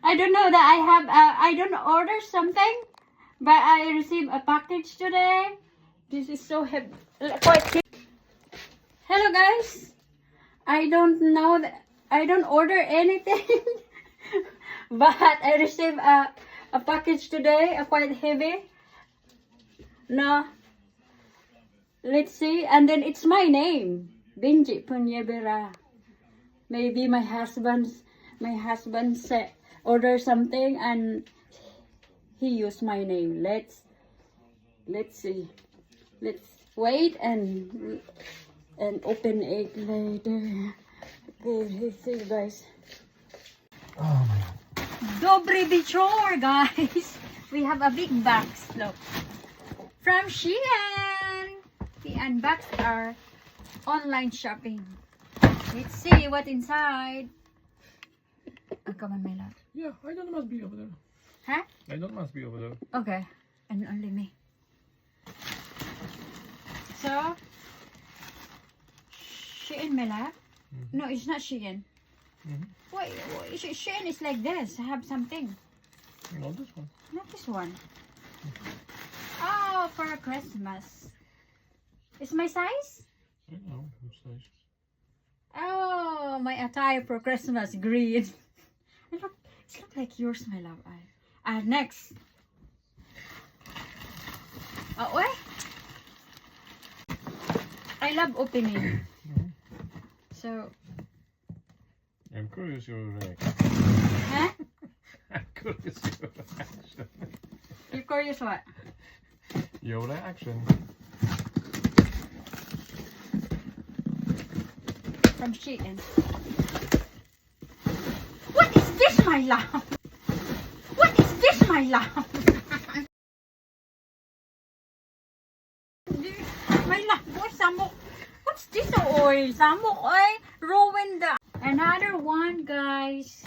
I don't know that I have, I don't order something, but I received a package today. This is so heavy, quite heavy. Hello guys. I don't know that, I don't order anything, but I received a package today, quite heavy. No. Let's see, and then it's my name, Benji Punyabera. Maybe my husband said order something and he used my name. Let's see. Let's wait and open it later. Okay, see you guys. Oh my god. Dobre bichor, guys. We have a big box, look. From Shein. We unboxed our online shopping. Let's see what inside. Oh, come on, my love. Yeah, I don't must be over there. Huh? I don't must be over there. Okay. And only me. So, Shein, my love? No, it's not Shein. Wait, Shein is like this. I have something. Not this one. Not this one. Oh, for Christmas. Is my size? I don't know whose size. Oh, my attire for Christmas, green. It looks like yours, my love. Next. Oh, wait. I love opening. So. I'm curious your reaction. Huh? I'm curious your reaction. You curious what? Your reaction. From Shein. What is this, my love? What is this, my love? My love, what's this oil? Samok, oil ruined the. Another one, guys.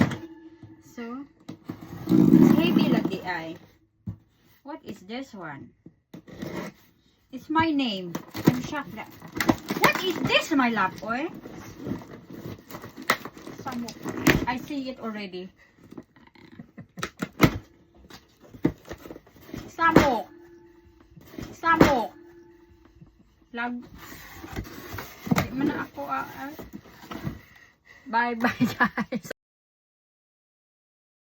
So, it's heavy like the eye. What is this one? It's my name. I'm shocked that. What is this, my love, oil? I see it already. Samok. Samok. Lag. Di man ako. Bye bye guys.